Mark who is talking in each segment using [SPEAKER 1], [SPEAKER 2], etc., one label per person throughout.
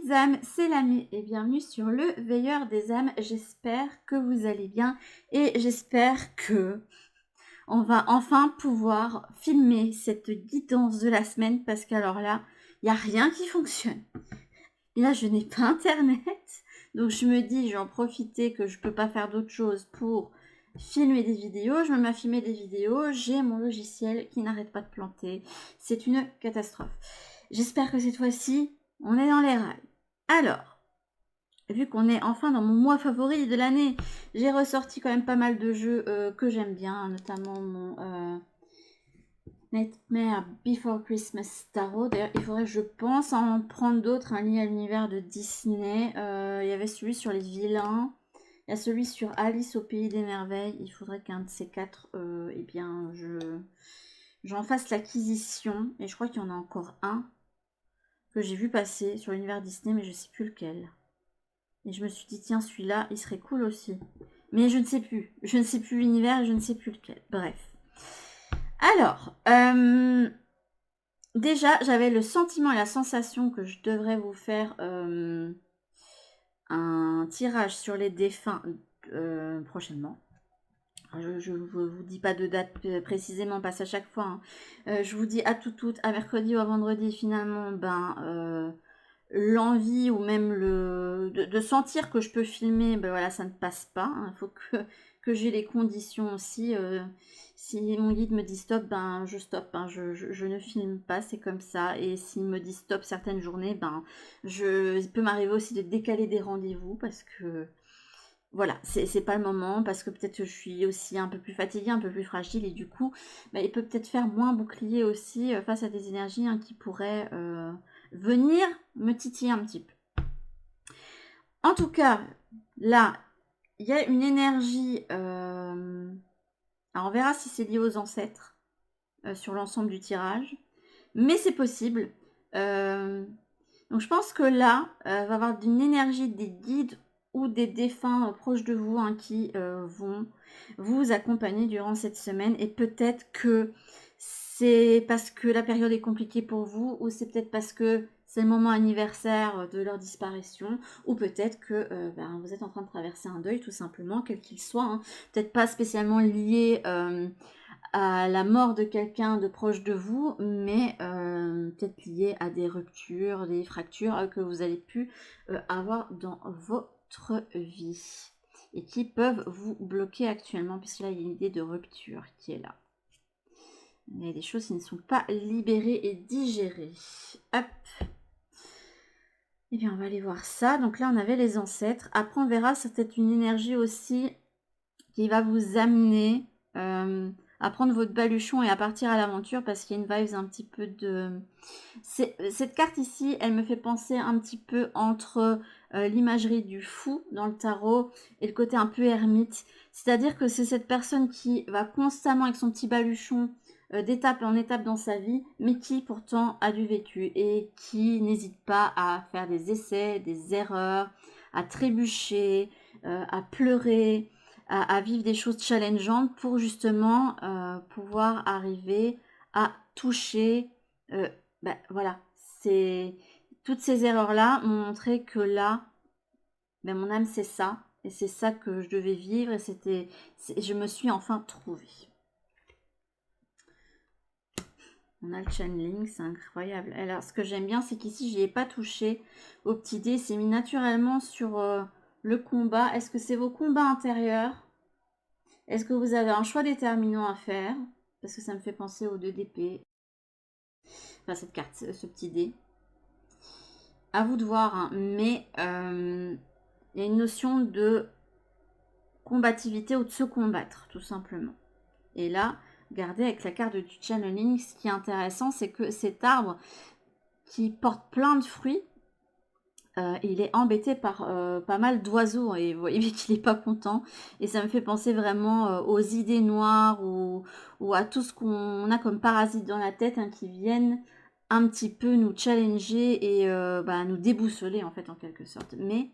[SPEAKER 1] les âmes, c'est l'ami et bienvenue sur le Veilleur des âmes. J'espère que vous allez bien et j'espère que on va enfin pouvoir filmer cette guidance de la semaine parce qu'alors là, il n'y a rien qui fonctionne. Et là, je n'ai pas internet, donc je me dis, je vais en profiter que je peux pas faire d'autre chose pour filmer des vidéos. Je me mets à filmer des vidéos, j'ai mon logiciel qui n'arrête pas de planter. C'est une catastrophe. J'espère que cette fois-ci, on est dans les rails. Alors, vu qu'on est enfin dans mon mois favori de l'année, j'ai ressorti quand même pas mal de jeux que j'aime bien, notamment mon Nightmare Before Christmas Tarot. D'ailleurs, il faudrait, je pense, en prendre d'autres, liés à l'univers de Disney. Il y avait celui sur les vilains, il y a celui sur Alice au Pays des Merveilles. Il faudrait qu'un de ces quatre, eh bien, j'en fasse l'acquisition. Et je crois qu'il y en a encore un que j'ai vu passer sur l'univers Disney, mais je sais plus lequel. Et je me suis dit, tiens, celui-là, il serait cool aussi. Mais je ne sais plus. Je ne sais plus l'univers, je ne sais plus lequel. Bref. Alors, déjà, j'avais le sentiment et la sensation que je devrais vous faire un tirage sur les défunts prochainement. Je ne vous dis pas de date précisément, passe à chaque fois. Hein. Je vous dis à à mercredi ou à vendredi, finalement, l'envie ou même de sentir que je peux filmer, ben voilà, ça ne passe pas. Il faut que j'ai les conditions aussi. Si mon guide me dit stop, ben je stoppe. Je ne filme pas, c'est comme ça. Et s'il me dit stop certaines journées, il peut m'arriver aussi de décaler des rendez-vous parce que voilà, c'est pas le moment, parce que peut-être que je suis aussi un peu plus fatiguée, un peu plus fragile, et du coup, il peut peut-être faire moins bouclier aussi face à des énergies qui pourraient venir me titiller un petit peu. En tout cas, là, il y a une énergie, alors on verra si c'est lié aux ancêtres sur l'ensemble du tirage, mais c'est possible. Donc je pense que là, va y avoir une énergie des guides ou des défunts proches de vous qui vont vous accompagner durant cette semaine. Et peut-être que c'est parce que la période est compliquée pour vous, ou c'est peut-être parce que c'est le moment anniversaire de leur disparition, ou peut-être que vous êtes en train de traverser un deuil tout simplement, quel qu'il soit. Hein. Peut-être pas spécialement lié à la mort de quelqu'un de proche de vous, mais peut-être lié à des ruptures, des fractures que vous avez pu avoir dans votre vie et qui peuvent vous bloquer actuellement, puisque là il y a une idée de rupture qui est là. Il y a des choses qui ne sont pas libérées et digérées. Hop. Et bien on va aller voir ça. Donc là on avait les ancêtres. Après on verra, c'est peut-être une énergie aussi qui va vous amener à prendre votre baluchon et à partir à l'aventure, parce qu'il y a une vibe un petit peu de... Cette carte ici, elle me fait penser un petit peu entre l'imagerie du fou dans le tarot et le côté un peu ermite. C'est-à-dire que c'est cette personne qui va constamment avec son petit baluchon d'étape en étape dans sa vie, mais qui pourtant a du vécu et qui n'hésite pas à faire des essais, des erreurs, à trébucher, à pleurer, à vivre des choses challengeantes pour justement pouvoir arriver à toucher. Voilà, c'est toutes ces erreurs-là m'ont montré que là, mon âme c'est ça, et c'est ça que je devais vivre, et je me suis enfin trouvée. On a le channeling, c'est incroyable. Alors, ce que j'aime bien, c'est qu'ici, je n'y ai pas touché au petit dé. C'est mis naturellement sur le combat. Est-ce que c'est vos combats intérieurs? Est-ce que vous avez un choix déterminant à faire? Parce que ça me fait penser aux 2 d'épée. Enfin, cette carte, ce petit dé. À vous de voir, hein. Mais il y a une notion de combativité ou de se combattre, tout simplement. Et là, regardez avec la carte du channeling, ce qui est intéressant, c'est que cet arbre qui porte plein de fruits, il est embêté par pas mal d'oiseaux et vous voyez qu'il n'est pas content. Et ça me fait penser vraiment aux idées noires ou à tout ce qu'on a comme parasites dans la tête qui viennent un petit peu nous challenger et nous déboussoler en fait en quelque sorte. Mais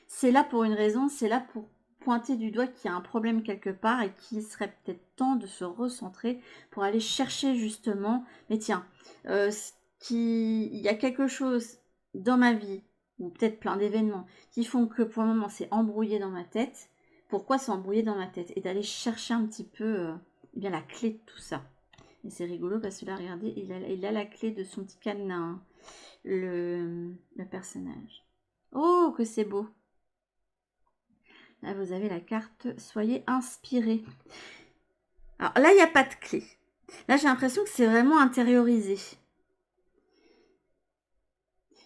[SPEAKER 1] c'est là pour une raison, c'est là pour pointer du doigt qu'il y a un problème quelque part et qu'il serait peut-être temps de se recentrer pour aller chercher justement, mais tiens, il y a quelque chose dans ma vie ou peut-être plein d'événements, qui font que pour le moment c'est embrouillé dans ma tête. Pourquoi c'est embrouillé dans ma tête? Et d'aller chercher un petit peu eh bien, la clé de tout ça. Et c'est rigolo parce que là, regardez, il a la clé de son petit cadenas, hein, le personnage. Oh, que c'est beau! Là, vous avez la carte « Soyez inspiré ». Alors là, il n'y a pas de clé. Là, j'ai l'impression que c'est vraiment intériorisé.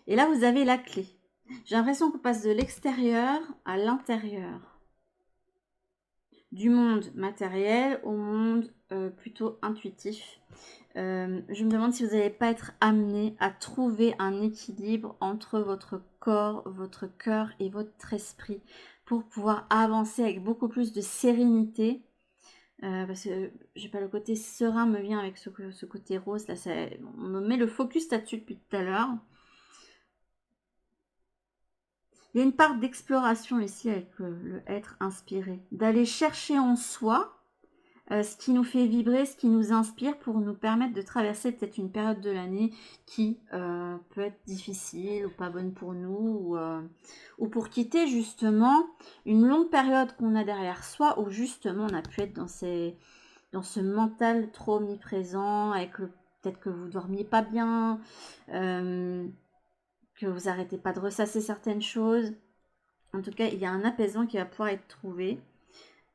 [SPEAKER 1] Et là, vous avez la clé. J'ai l'impression qu'on passe de l'extérieur à l'intérieur. Du monde matériel au monde plutôt intuitif. Je me demande si vous n'allez pas être amené à trouver un équilibre entre votre corps, votre cœur et votre esprit pour pouvoir avancer avec beaucoup plus de sérénité. Parce que j'ai pas le côté serein me vient avec ce côté rose là, on me met le focus là-dessus depuis tout à l'heure. Il y a une part d'exploration ici avec le être inspiré, d'aller chercher en soi ce qui nous fait vibrer, ce qui nous inspire pour nous permettre de traverser peut-être une période de l'année qui peut être difficile ou pas bonne pour nous, ou pour quitter justement une longue période qu'on a derrière soi où justement on a pu être dans ce mental trop omniprésent, avec peut-être que vous dormiez pas bien, que vous arrêtez pas de ressasser certaines choses. En tout cas, il y a un apaisement qui va pouvoir être trouvé.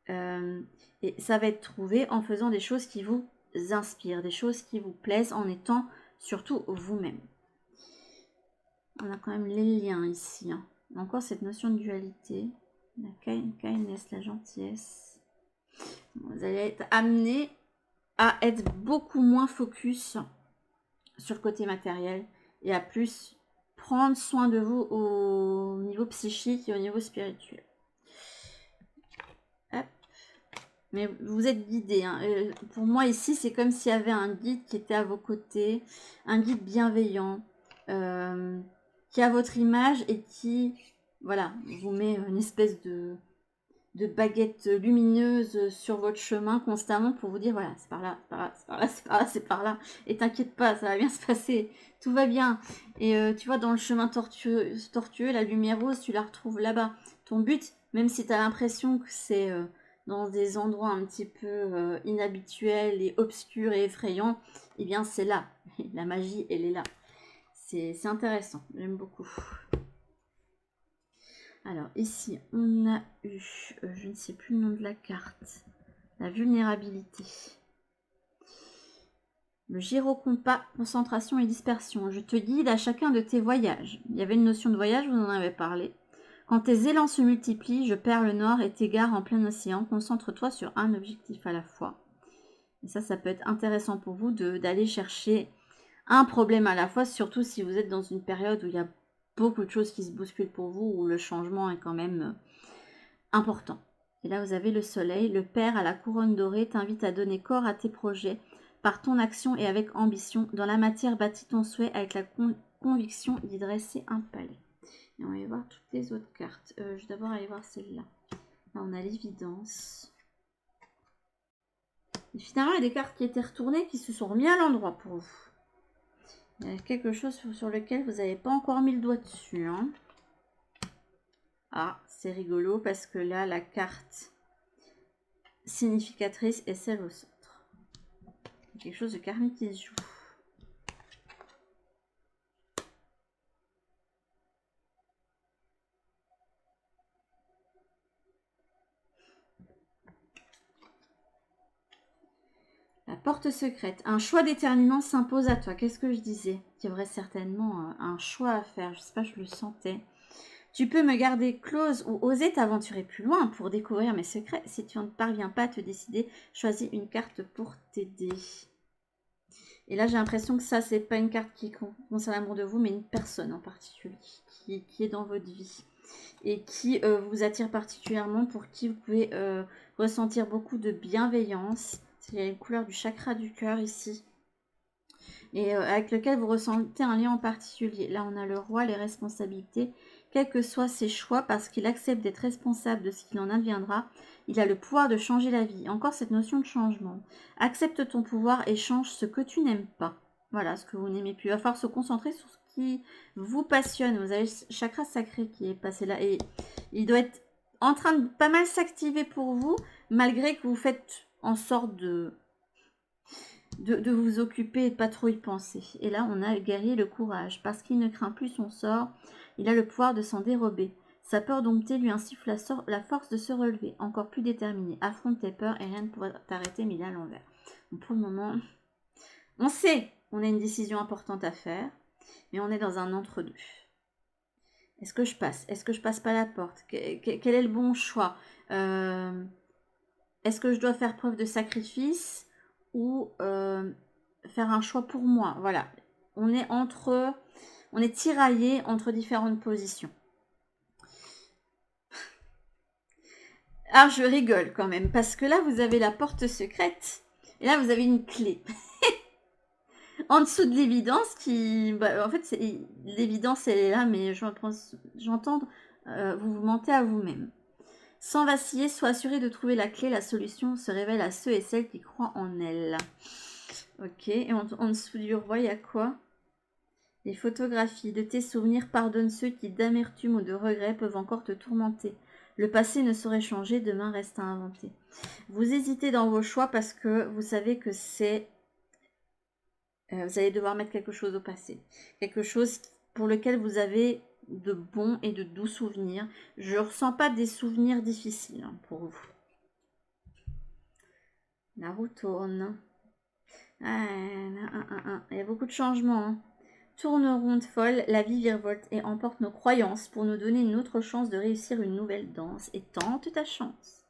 [SPEAKER 1] Et ça va être trouvé en faisant des choses qui vous inspirent, des choses qui vous plaisent, en étant surtout vous-même. On a quand même les liens ici. Hein. Encore cette notion de dualité. La kindness, la gentillesse. Vous allez être amené à être beaucoup moins focus sur le côté matériel et à plus prendre soin de vous au niveau psychique et au niveau spirituel. Hop. Mais vous êtes guidé. Hein. Pour moi ici, c'est comme s'il y avait un guide qui était à vos côtés, un guide bienveillant, qui a votre image et qui, voilà, vous met une espèce de baguette lumineuse sur votre chemin constamment pour vous dire voilà, c'est par là, c'est par là, c'est par là, c'est par là, c'est par là. Et t'inquiète pas, ça va bien se passer, tout va bien. Et tu vois, dans le chemin tortueux, la lumière rose, tu la retrouves là-bas. Ton but, même si tu as l'impression que c'est dans des endroits un petit peu inhabituels et obscurs et effrayants, eh bien c'est là. La magie, elle est là. C'est intéressant, j'aime beaucoup. Alors ici, on a eu, je ne sais plus le nom de la carte, la vulnérabilité. Le gyrocompas, concentration et dispersion. Je te guide à chacun de tes voyages. Il y avait une notion de voyage, vous en avez parlé. Quand tes élans se multiplient, je perds le nord et t'égare en plein océan. Concentre-toi sur un objectif à la fois. Et ça peut être intéressant pour vous d'aller chercher un problème à la fois, surtout si vous êtes dans une période où il y a beaucoup de choses qui se bousculent pour vous, où le changement est quand même important. Et là, vous avez le soleil. Le père à la couronne dorée t'invite à donner corps à tes projets par ton action et avec ambition. Dans la matière, bâtis ton souhait avec la conviction d'y dresser un palais. Et on va y voir toutes les autres cartes. Je vais d'abord aller voir celle-là. Là, on a l'évidence. Et finalement, il y a des cartes qui étaient retournées qui se sont remis à l'endroit pour vous. Il y a quelque chose sur lequel vous n'avez pas encore mis le doigt dessus. Hein. Ah, c'est rigolo parce que là, la carte significatrice est celle au centre. Il y a quelque chose de karmique qui se joue. La porte secrète. Un choix déterminant s'impose à toi. Qu'est-ce que je disais? Il y aurait certainement un choix à faire. Je ne sais pas, je le sentais. Tu peux me garder close ou oser t'aventurer plus loin pour découvrir mes secrets. Si tu ne parviens pas à te décider, choisis une carte pour t'aider. Et là, j'ai l'impression que ça, c'est pas une carte qui concerne l'amour de vous, mais une personne en particulier qui est dans votre vie et qui vous attire particulièrement, pour qui vous pouvez ressentir beaucoup de bienveillance. Il y a une couleur du chakra du cœur ici. Et avec lequel vous ressentez un lien en particulier. Là, on a le roi, les responsabilités. Quels que soient ses choix, parce qu'il accepte d'être responsable de ce qu'il en adviendra, il a le pouvoir de changer la vie. Encore cette notion de changement. Accepte ton pouvoir et change ce que tu n'aimes pas. Voilà, ce que vous n'aimez plus. Il va falloir se concentrer sur ce qui vous passionne. Vous avez le chakra sacré qui est passé là et il doit être en train de pas mal s'activer pour vous, malgré que vous faites en sorte de vous occuper et de pas trop y penser. Et là, on a le guerrier, le courage. Parce qu'il ne craint plus son sort, il a le pouvoir de s'en dérober. Sa peur domptée lui insuffle la force de se relever, encore plus déterminé. Affronte tes peurs et rien ne pourra t'arrêter, mais il est à l'envers. Donc pour le moment, on sait qu'on a une décision importante à faire, mais on est dans un entre-deux. Est-ce que je passe? Est-ce que je passe pas la porte? Quel est le bon choix? Est-ce que je dois faire preuve de sacrifice ou faire un choix pour moi? Voilà, on est tiraillé entre différentes positions. Alors je rigole quand même, parce que là vous avez la porte secrète, et là vous avez une clé. En dessous de l'évidence qui... Bah, en fait, l'évidence elle est là, mais j'entends, vous vous mentez à vous-même. Sans vaciller, sois assuré de trouver la clé, la solution se révèle à ceux et celles qui croient en elle. Ok, et en dessous du roi, il y a quoi? Les photographies de tes souvenirs, pardonne ceux qui d'amertume ou de regret peuvent encore te tourmenter. Le passé ne saurait changer, demain reste à inventer. Vous hésitez dans vos choix parce que vous savez que c'est... vous allez devoir mettre quelque chose au passé. Quelque chose pour lequel vous avez de bons et de doux souvenirs. Je ne ressens pas des souvenirs difficiles pour vous. La roue tourne. Il y a beaucoup de changements. Tourne ronde folle, la vie virevolte et emporte nos croyances pour nous donner une autre chance de réussir une nouvelle danse. Et tente ta chance.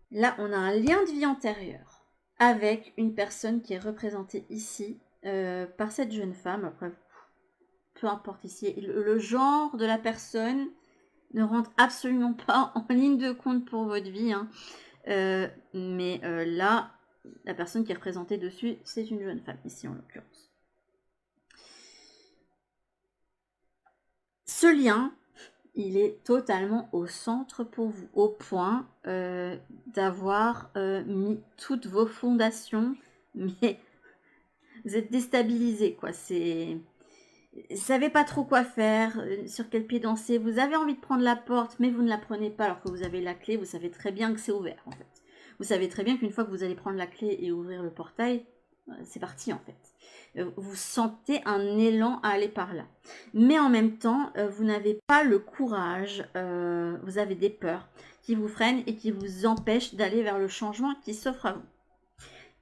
[SPEAKER 1] Là, on a un lien de vie antérieur avec une personne qui est représentée ici par cette jeune femme. Après, peu importe ici, le genre de la personne ne rentre absolument pas en ligne de compte pour votre vie. Mais là, la personne qui est représentée dessus, c'est une jeune femme, ici en l'occurrence. Ce lien, il est totalement au centre pour vous, au point d'avoir mis toutes vos fondations, mais vous êtes déstabilisé, quoi. Vous savez pas trop quoi faire, sur quel pied danser. Vous avez envie de prendre la porte, mais vous ne la prenez pas alors que vous avez la clé. Vous savez très bien que c'est ouvert, en fait. Vous savez très bien qu'une fois que vous allez prendre la clé et ouvrir le portail, c'est parti, en fait. Vous sentez un élan à aller par là. Mais en même temps, vous n'avez pas le courage, vous avez des peurs qui vous freinent et qui vous empêchent d'aller vers le changement qui s'offre à vous.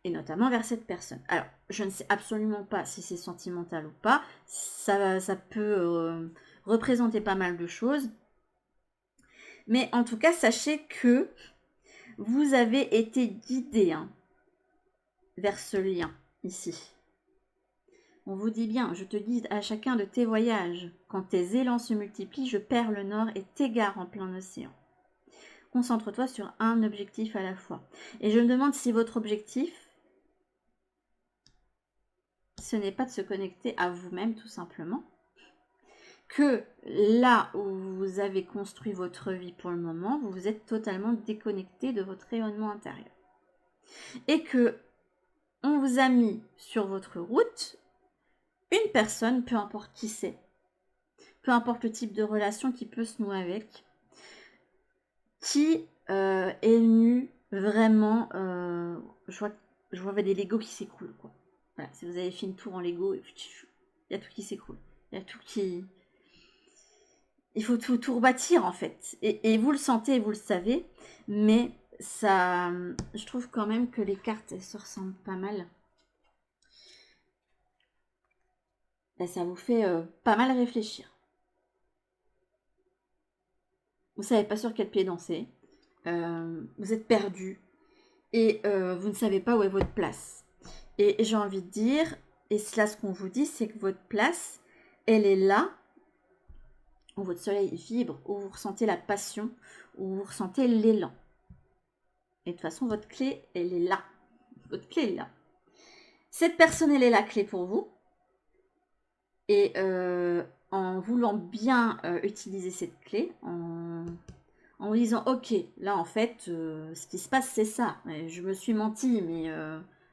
[SPEAKER 1] Et notamment vers cette personne. Alors, je ne sais absolument pas si c'est sentimental ou pas. Ça peut représenter pas mal de choses. Mais en tout cas, sachez que vous avez été guidé vers ce lien ici. On vous dit bien, je te guide à chacun de tes voyages. Quand tes élans se multiplient, je perds le nord et t'égare en plein océan. Concentre-toi sur un objectif à la fois. Et je me demande si votre objectif, ce n'est pas de se connecter à vous-même tout simplement, que là où vous avez construit votre vie pour le moment, vous vous êtes totalement déconnecté de votre rayonnement intérieur. Et que on vous a mis sur votre route une personne, peu importe qui c'est, peu importe le type de relation qui peut se nouer avec, qui est venu vraiment, je vois des Legos qui s'écroulent, quoi. Voilà, si vous avez fait une tour en Lego, il y a tout qui s'écroule. Il y a tout qui... Il faut tout rebâtir, en fait. Et vous le sentez et vous le savez, mais ça... Je trouve quand même que les cartes, elles se ressemblent pas mal. Là, ça vous fait pas mal réfléchir. Vous savez pas sur quel pied danser. Vous êtes perdu. Et vous ne savez pas où est votre place. Et j'ai envie de dire, et c'est là ce qu'on vous dit, c'est que votre place, elle est là, où votre soleil vibre, où vous ressentez la passion, où vous ressentez l'élan. Et de toute façon, votre clé, elle est là. Votre clé est là. Cette personne, elle est la clé pour vous. Et en voulant bien utiliser cette clé, en vous disant, ok, là en fait, ce qui se passe, c'est ça. Je me suis menti, mais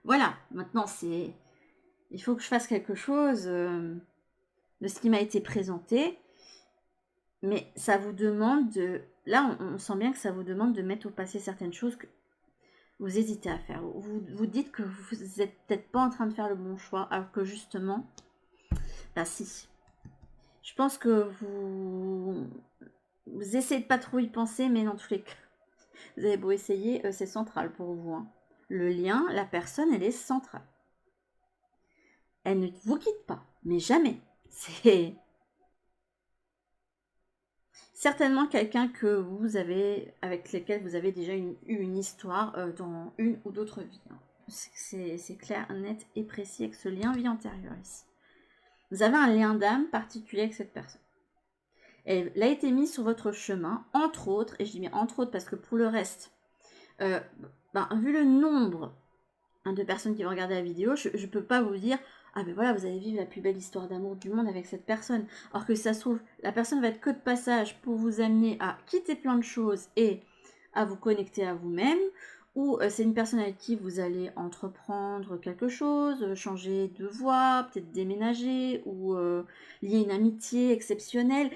[SPEAKER 1] voilà, maintenant, il faut que je fasse quelque chose. Ne de ce qui m'a été présenté. Mais ça vous demande de... Là, on sent bien que ça vous demande de mettre au passé certaines choses que vous hésitez à faire. Vous dites que vous n'êtes peut-être pas en train de faire le bon choix, alors que justement, bah si. Je pense que vous essayez de pas trop y penser, mais dans tous les cas, vous avez beau essayer, c'est central pour vous. Hein. Le lien, la personne, elle est centrale. Elle ne vous quitte pas, mais jamais. C'est certainement quelqu'un que vous avez, avec lequel vous avez déjà eu une histoire dans une ou d'autres vies. Hein. C'est clair, net et précis avec ce lien vie antérieure ici. Vous avez un lien d'âme particulier avec cette personne. Elle a été mise sur votre chemin, entre autres, et je dis bien entre autres parce que pour le reste, vu le nombre de personnes qui vont regarder la vidéo, je ne peux pas vous dire ah ben voilà, vous allez vivre la plus belle histoire d'amour du monde avec cette personne. Alors que ça se trouve, la personne va être que de passage pour vous amener à quitter plein de choses et à vous connecter à vous-même. Ou c'est une personne avec qui vous allez entreprendre quelque chose, changer de voie, peut-être déménager, ou lier une amitié exceptionnelle.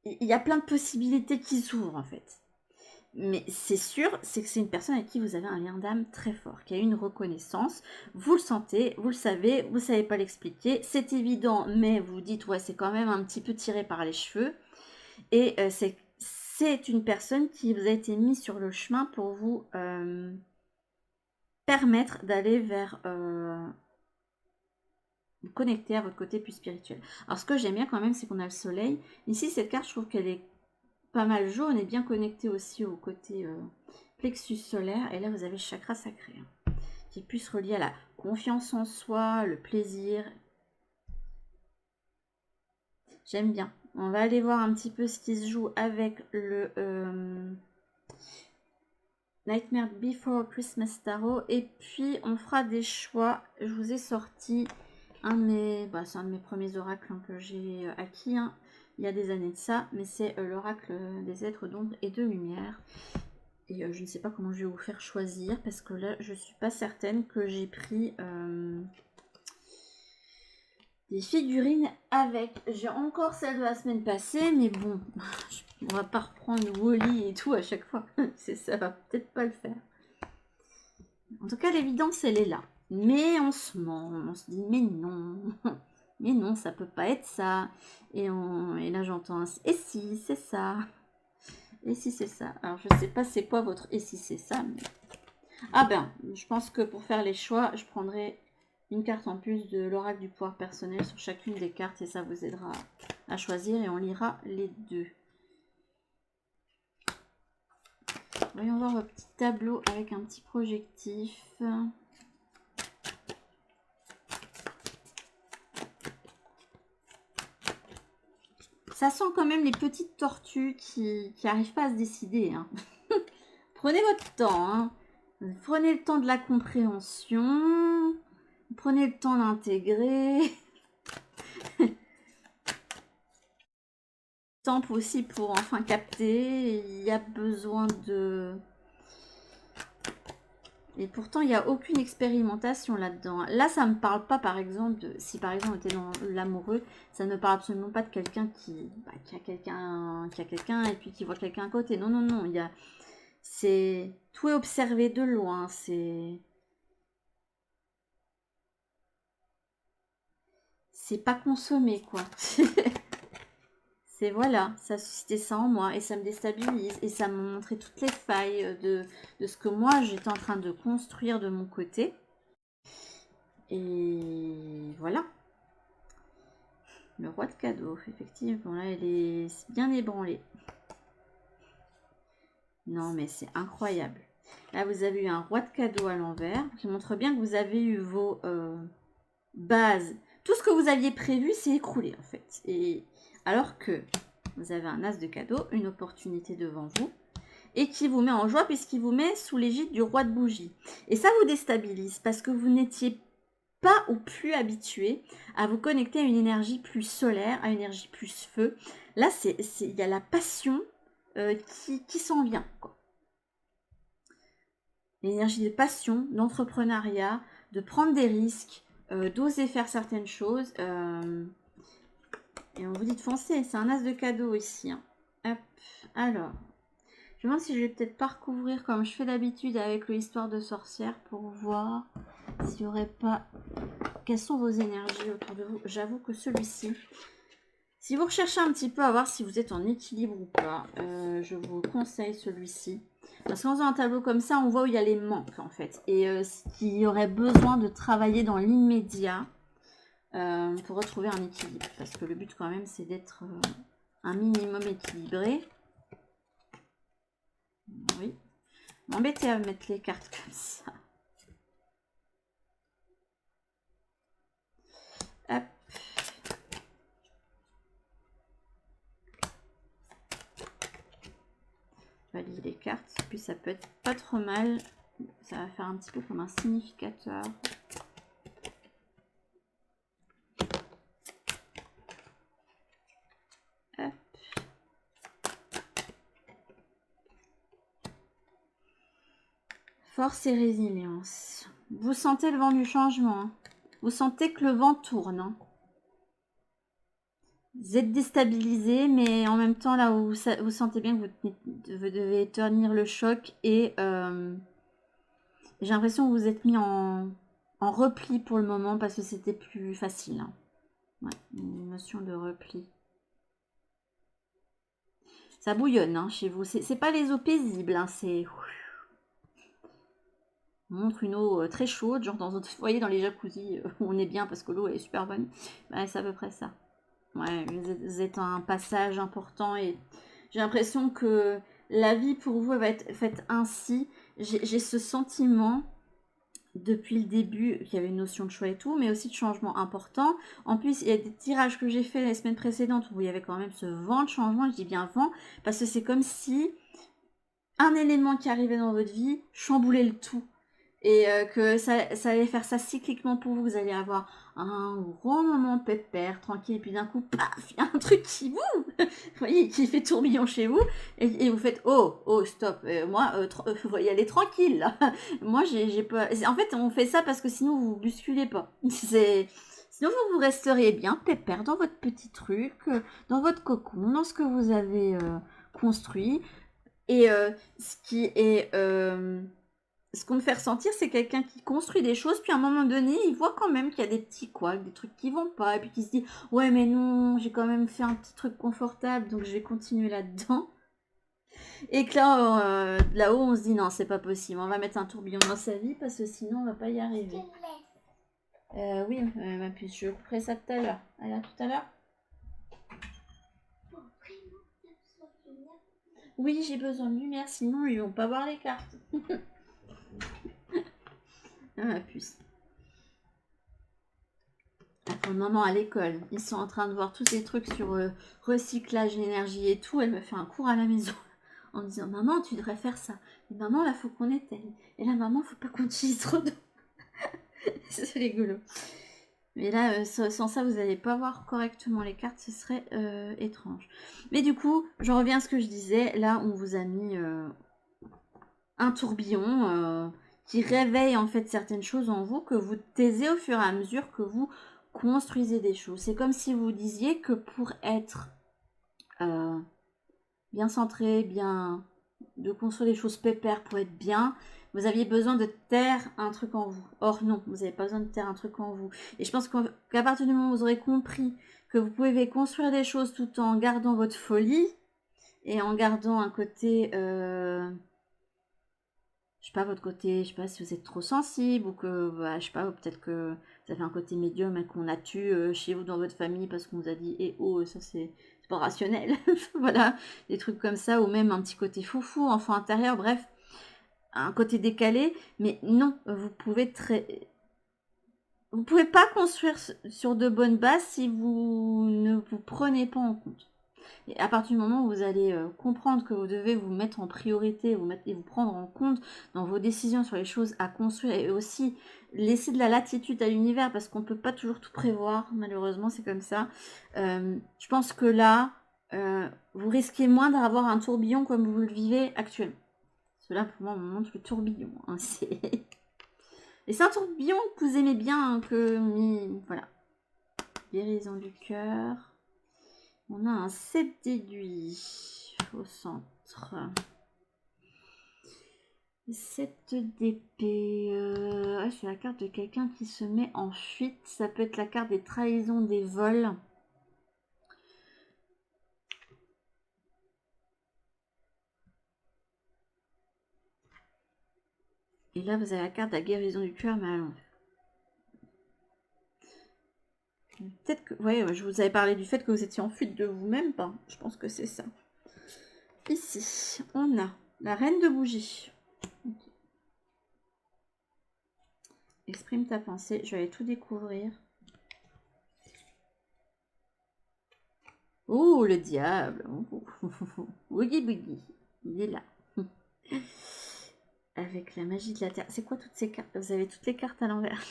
[SPEAKER 1] Il y a plein de possibilités qui s'ouvrent en fait. Mais c'est sûr, c'est que c'est une personne avec qui vous avez un lien d'âme très fort, qui a une reconnaissance. Vous le sentez, vous le savez, vous ne savez pas l'expliquer. C'est évident, mais vous dites, ouais, c'est quand même un petit peu tiré par les cheveux. Et c'est une personne qui vous a été mise sur le chemin pour vous permettre d'aller vers... vous connecter à votre côté plus spirituel. Alors, ce que j'aime bien quand même, c'est qu'on a le soleil. Ici, cette carte, je trouve qu'elle est pas mal jaune et bien connecté aussi au côté plexus solaire. Et là, vous avez le chakra sacré, hein, qui est plus relié à la confiance en soi, le plaisir. J'aime bien. On va aller voir un petit peu ce qui se joue avec le Nightmare Before Christmas Tarot. Et puis, on fera des choix. Je vous ai sorti c'est un de mes premiers oracles que j'ai acquis, hein, il y a des années de ça, mais c'est l'oracle des êtres d'ombre et de lumière. Et je ne sais pas comment je vais vous faire choisir, parce que là, je ne suis pas certaine que j'ai pris des figurines avec. J'ai encore celle de la semaine passée, mais bon, on va pas reprendre Wally et tout à chaque fois. Ça va peut-être pas le faire. En tout cas, l'évidence, elle est là. Mais on se ment, on se dit, mais non, mais non, ça peut pas être ça. Et là, j'entends un et si, c'est ça. Et si, c'est ça. Alors, je sais pas c'est quoi votre et si, c'est ça. Mais... Ah ben, je pense que pour faire les choix, je prendrai une carte en plus de l'oracle du pouvoir personnel sur chacune des cartes et ça vous aidera à choisir et on lira les deux. Voyons voir votre petit tableau avec un petit projectif. Ça sent quand même les petites tortues qui n'arrivent pas à se décider. Hein. Prenez votre temps. Hein. Prenez le temps de la compréhension. Prenez le temps d'intégrer. Temps aussi pour enfin capter. Il y a besoin de... Et pourtant, il n'y a aucune expérimentation là-dedans. Là, ça ne me parle pas, par exemple, de... Si par exemple, on était dans l'amoureux, ça ne parle absolument pas de quelqu'un qui a quelqu'un et puis qui voit quelqu'un à côté. Non, non, non. Tout est observé de loin. C'est pas consommé, quoi. Voilà, ça a suscité ça en moi et ça me déstabilise et ça m'a montré toutes les failles de ce que moi j'étais en train de construire de mon côté. Et voilà. Le roi de cadeaux, effectivement, là elle est bien ébranlée. Non mais c'est incroyable. Là vous avez eu un roi de cadeaux à l'envers qui montre bien que vous avez eu vos bases. Tout ce que vous aviez prévu s'est écroulé en fait. Et alors que vous avez un as de cadeau, une opportunité devant vous, et qui vous met en joie puisqu'il vous met sous l'égide du roi de bougie. Et ça vous déstabilise parce que vous n'étiez pas ou plus habitué à vous connecter à une énergie plus solaire, à une énergie plus feu. Là, il y a la passion qui s'en vient, quoi. L'énergie de passion, d'entrepreneuriat, de prendre des risques, d'oser faire certaines choses. Et on vous dit de foncer. C'est un as de cadeau ici. Hein. Hop. Alors. Je me demande si je vais peut-être pas recouvrir comme je fais d'habitude avec l'histoire de sorcière pour voir s'il n'y aurait pas... Quelles sont vos énergies autour de vous? J'avoue que celui-ci... Si vous recherchez un petit peu à voir si vous êtes en équilibre ou pas, je vous conseille celui-ci. Parce qu'en faisant un tableau comme ça, on voit où il y a les manques en fait. Et ce qui aurait besoin de travailler dans l'immédiat pour retrouver un équilibre. Parce que le but quand même, c'est d'être un minimum équilibré. Oui. M'embêter à mettre les cartes comme ça. Hop. Valider les cartes. Puis ça peut être pas trop mal. Ça va faire un petit peu comme un significateur. Hop. Force et résilience. Vous sentez le vent du changement. Hein. Vous sentez que le vent tourne. Hein. Vous êtes déstabilisé, mais en même temps, là où vous sentez bien que vous devez tenir le choc. Et j'ai l'impression que vous êtes mis en repli pour le moment parce que c'était plus facile. Hein. Ouais, une notion de repli. Ça bouillonne hein, chez vous. C'est pas les eaux paisibles, hein, c'est... On montre une eau très chaude, genre dans votre foyer, dans les jacuzzis, où on est bien parce que l'eau est super bonne. Ouais, c'est à peu près ça. Ouais, vous êtes un passage important et j'ai l'impression que la vie pour vous va être faite ainsi. J'ai ce sentiment depuis le début qu'il y avait une notion de choix et tout, mais aussi de changement important. En plus, il y a des tirages que j'ai fait les semaines précédentes où il y avait quand même ce vent de changement. Je dis bien vent parce que c'est comme si un élément qui arrivait dans votre vie chamboulait le tout. Et que ça allait faire ça cycliquement pour vous. Vous allez avoir un gros moment pépère, tranquille, et puis d'un coup, paf, il y a un truc qui vous voyez, qui fait tourbillon chez vous, et vous faites oh, stop, moi, vous voyez, aller tranquille, là. Moi, j'ai pas... En fait, on fait ça parce que sinon, vous bousculez pas. Sinon, vous resterez bien pépère dans votre petit truc, dans votre cocon, dans ce que vous avez construit. Et ce qui est... ce qu'on me fait ressentir, c'est quelqu'un qui construit des choses, puis à un moment donné, il voit quand même qu'il y a des petits couacs, des trucs qui vont pas, et puis qui se dit « Ouais, mais non, j'ai quand même fait un petit truc confortable, donc je vais continuer là-dedans. » Et que là, là-haut, on se dit « Non, c'est pas possible, on va mettre un tourbillon dans sa vie, parce que sinon, on va pas y arriver. » Oui, ma puce, je ferai ça tout à l'heure. Allez, à tout à l'heure. Oui, j'ai besoin de lumière, sinon ils vont pas voir les cartes. Ah, ma puce. Pour le moment à l'école, ils sont en train de voir tous ces trucs sur recyclage d'énergie et tout. Elle me fait un cours à la maison en me disant maman tu devrais faire ça. Et maman là faut qu'on éteigne. Et là maman faut pas qu'on utilise trop d'eau. C'est rigolo. Mais là sans ça vous n'allez pas voir correctement les cartes, ce serait étrange. Mais du coup je reviens à ce que je disais. Là on vous a mis un tourbillon qui réveille en fait certaines choses en vous que vous taisez au fur et à mesure que vous construisez des choses. C'est comme si vous disiez que pour être bien centré, bien de construire des choses pépères pour être bien, vous aviez besoin de taire un truc en vous. Or non, vous n'avez pas besoin de taire un truc en vous. Et je pense qu'à partir du moment où vous aurez compris que vous pouvez construire des choses tout en gardant votre folie et en gardant un côté... je sais pas, votre côté, je sais pas si vous êtes trop sensible ou que, bah, je sais pas, peut-être que vous avez un côté médium et qu'on a tué chez vous dans votre famille parce qu'on vous a dit, eh oh, ça c'est pas rationnel. Voilà, des trucs comme ça, ou même un petit côté foufou, enfant intérieur, bref, un côté décalé. Mais non, vous pouvez pas construire sur de bonnes bases si vous ne vous prenez pas en compte. Et à partir du moment où vous allez comprendre que vous devez vous mettre en priorité, vous prendre en compte dans vos décisions sur les choses à construire et aussi laisser de la latitude à l'univers parce qu'on ne peut pas toujours tout prévoir, malheureusement c'est comme ça. Je pense que là, vous risquez moins d'avoir un tourbillon comme vous le vivez actuellement. Cela pour moi on montre le tourbillon. Hein, et c'est un tourbillon que vous aimez bien, hein, voilà. Guérison du cœur. On a un 7 d'aiguille au centre. 7 d'épée. C'est la carte de quelqu'un qui se met en fuite. Ça peut être la carte des trahisons, des vols. Et là, vous avez la carte de la guérison du cœur, mais allons. Peut-être que... Ouais, je vous avais parlé du fait que vous étiez en fuite de vous-même, pas. Je pense que c'est ça. Ici, on a la reine de bougie. Okay. Exprime ta pensée. Je vais aller tout découvrir. Oh, le diable. Boogie boogie. Il est là. Avec la magie de la terre. C'est quoi toutes ces cartes? Vous avez toutes les cartes à l'envers.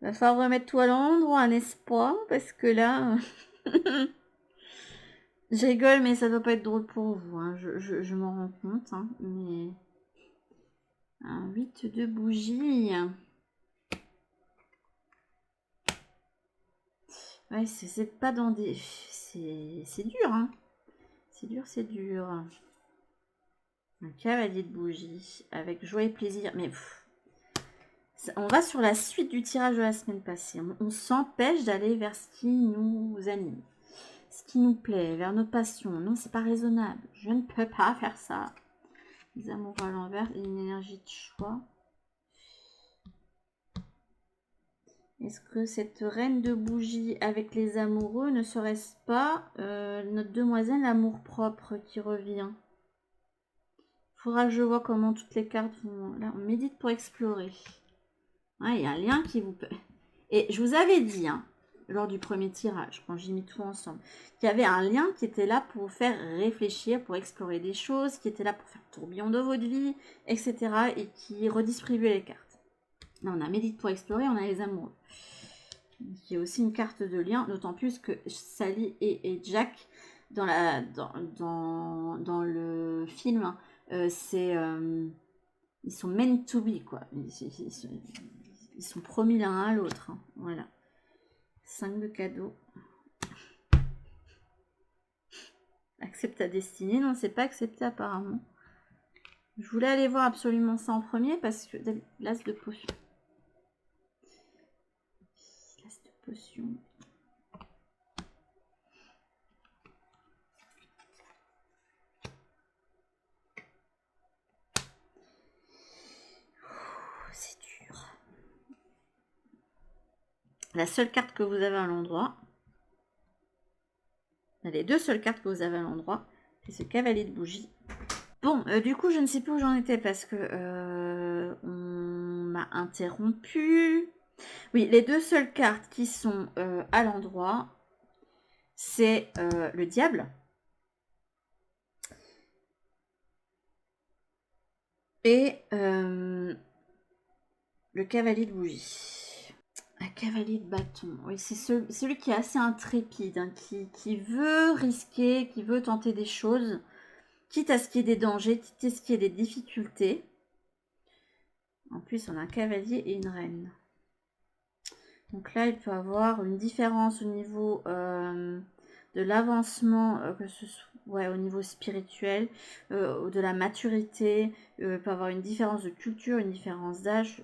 [SPEAKER 1] Va falloir remettre tout à l'endroit, n'est-ce pas? Parce que là... Je rigole, mais ça doit pas être drôle pour vous. Hein. Je m'en rends compte. Hein. Mais... Un 8 de bougie. Ouais, c'est pas dans des... C'est dur, hein. C'est dur, c'est dur. Un cavalier de bougie. Avec joie et plaisir. Mais... on va sur la suite du tirage de la semaine passée. On s'empêche d'aller vers ce qui nous anime. Ce qui nous plaît, vers nos passions. Non, c'est pas raisonnable. Je ne peux pas faire ça. Les amoureux à l'envers et une énergie de choix. Est-ce que cette reine de bougie avec les amoureux ne serait-ce pas notre demoiselle amour-propre qui revient? Faudra que je vois comment toutes les cartes vont... Là, on médite pour explorer. Il y a un lien qui vous... Et je vous avais dit, hein, lors du premier tirage, quand j'ai mis tout ensemble, qu'il y avait un lien qui était là pour vous faire réfléchir, pour explorer des choses, qui était là pour faire tourbillon de votre vie, etc. et qui redistribuait les cartes. Là, on a médite pour explorer, on a les amoureux. Il y a aussi une carte de lien, d'autant plus que Sally et Jack, dans le film, ils sont meant to be, quoi. Ils sont promis l'un à l'autre. Hein. Voilà. 5 de cadeaux. Accepte ta destinée. Non, c'est pas accepté apparemment. Je voulais aller voir absolument ça en premier parce que... L'as de potion. L'as de potion. C'est dur. La seule carte que vous avez à l'endroit... Les deux seules cartes que vous avez à l'endroit, c'est ce cavalier de bougie. Bon, du coup, je ne sais plus où j'en étais parce que on m'a interrompu. Oui, les deux seules cartes qui sont à l'endroit, c'est le diable et le cavalier de bougie. Un cavalier de bâton, oui, c'est celui qui est assez intrépide, hein, qui veut risquer, qui veut tenter des choses, quitte à ce qu'il y ait des dangers, quitte à ce qu'il y ait des difficultés. En plus, on a un cavalier et une reine. Donc là, il peut avoir une différence au niveau de l'avancement, que ce soit au niveau spirituel, de la maturité. Il peut avoir une différence de culture, une différence d'âge.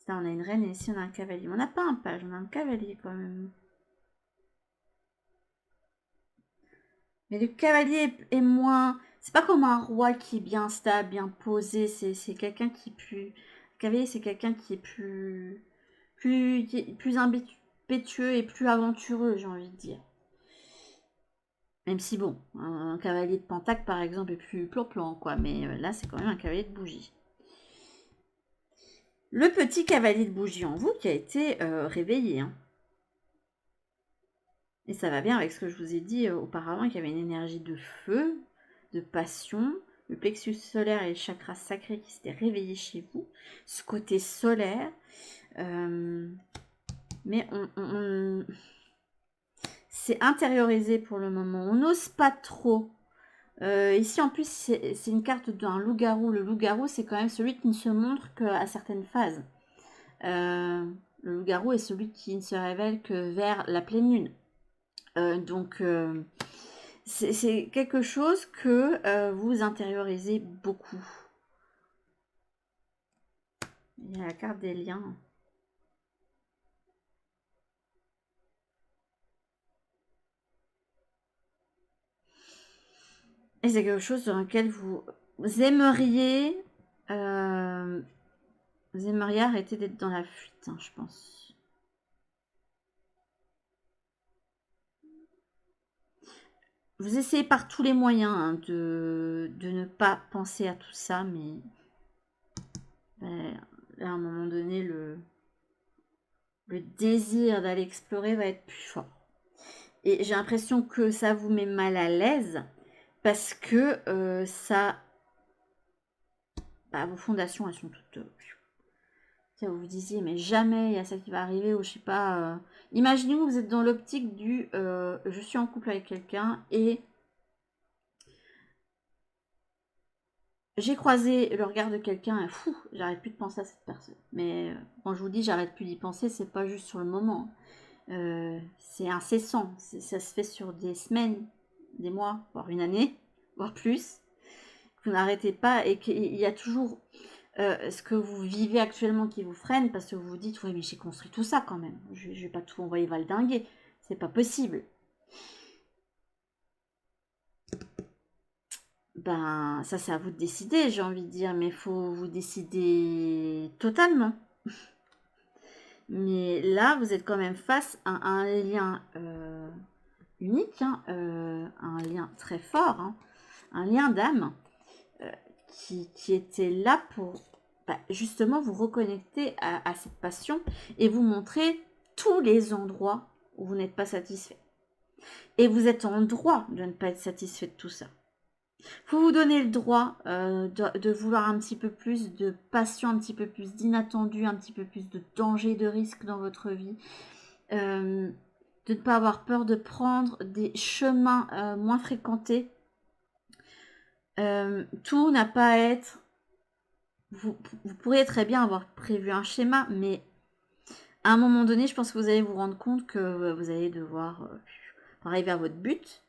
[SPEAKER 1] Là, on a une reine et ici, on a un cavalier. On n'a pas un page, on a un cavalier quand même. Mais le cavalier est moins... C'est pas comme un roi qui est bien stable, bien posé. C'est quelqu'un qui est plus... Le cavalier, c'est quelqu'un qui est plus impétueux et plus aventureux, j'ai envie de dire. Même si, bon, un cavalier de Pentacle, par exemple, est plus plan-plan, quoi. Mais là, c'est quand même un cavalier de bougie. Le petit cavalier de bougie en vous qui a été réveillé. Hein. Et ça va bien avec ce que je vous ai dit auparavant, qu'il y avait une énergie de feu, de passion, le plexus solaire et le chakra sacré qui s'était réveillé chez vous. Ce côté solaire. Mais c'est intériorisé pour le moment. On n'ose pas trop. Ici, en plus, c'est une carte d'un loup-garou. Le loup-garou, c'est quand même celui qui ne se montre qu'à certaines phases. Le loup-garou est celui qui ne se révèle que vers la pleine lune. Donc, c'est quelque chose que vous intériorisez beaucoup. Il y a la carte des liens. Et c'est quelque chose dans lequel vous aimeriez... vous aimeriez arrêter d'être dans la fuite, hein, je pense. Vous essayez par tous les moyens hein, de ne pas penser à tout ça, mais à un moment donné, le désir d'aller explorer va être plus fort. Et j'ai l'impression que ça vous met mal à l'aise parce que ça... Bah, vos fondations, elles sont toutes... vous vous disiez, mais jamais il y a ça qui va arriver, ou je sais pas... Imaginez-vous, vous êtes dans l'optique du je suis en couple avec quelqu'un et j'ai croisé le regard de quelqu'un et fou, j'arrête plus de penser à cette personne. Mais quand je vous dis j'arrête plus d'y penser, c'est pas juste sur le moment. C'est incessant. Ça se fait sur des semaines, des mois, voire une année, voire plus. Vous n'arrêtez pas et qu'il y a toujours ce que vous vivez actuellement qui vous freine parce que vous vous dites, oui, mais j'ai construit tout ça quand même. Je vais pas tout envoyer valdinguer. C'est pas possible. Ben, ça, c'est à vous de décider, j'ai envie de dire, mais il faut vous décider totalement. Mais là, vous êtes quand même face à un lien unique, hein, un lien très fort, hein, un lien d'âme qui était là pour justement vous reconnecter à cette passion et vous montrer tous les endroits où vous n'êtes pas satisfait. Et vous êtes en droit de ne pas être satisfait de tout ça. Faut vous donner le droit de vouloir un petit peu plus de passion, un petit peu plus d'inattendu, un petit peu plus de danger, de risque dans votre vie. De ne pas avoir peur de prendre des chemins moins fréquentés. Tout n'a pas à être... Vous pourriez très bien avoir prévu un schéma, mais à un moment donné, je pense que vous allez vous rendre compte que vous allez devoir arriver à votre but.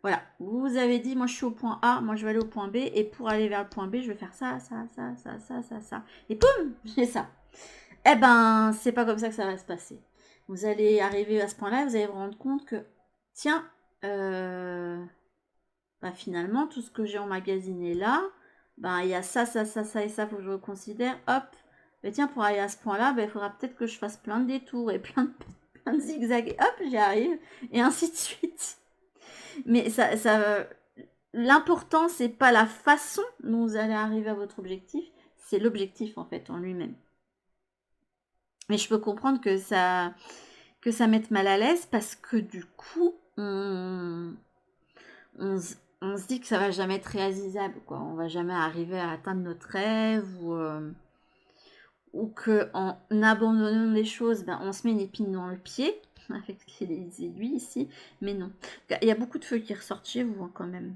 [SPEAKER 1] Voilà, vous avez dit, moi je suis au point A, moi je vais aller au point B, et pour aller vers le point B, je vais faire ça, ça, ça, ça, ça, ça, ça. Et poum, j'ai ça. Eh ben, c'est pas comme ça que ça va se passer. Vous allez arriver à ce point-là, vous allez vous rendre compte que, tiens, finalement, tout ce que j'ai emmagasiné là, il y a ça, ça, ça, ça et ça, faut que je reconsidère. Hop, mais tiens, pour aller à ce point-là, il faudra peut-être que je fasse plein de détours et plein de zigzags. Et hop, j'y arrive. Et ainsi de suite. Mais l'important, c'est pas la façon dont vous allez arriver à votre objectif, c'est l'objectif en fait en lui-même. Mais je peux comprendre que ça mette mal à l'aise parce que du coup, on se dit que ça va jamais être réalisable, quoi. On va jamais arriver à atteindre notre rêve ou que en abandonnant les choses, on se met une épine dans le pied avec les aiguilles ici, mais non. Il y a beaucoup de feux qui ressortent chez vous hein, quand même.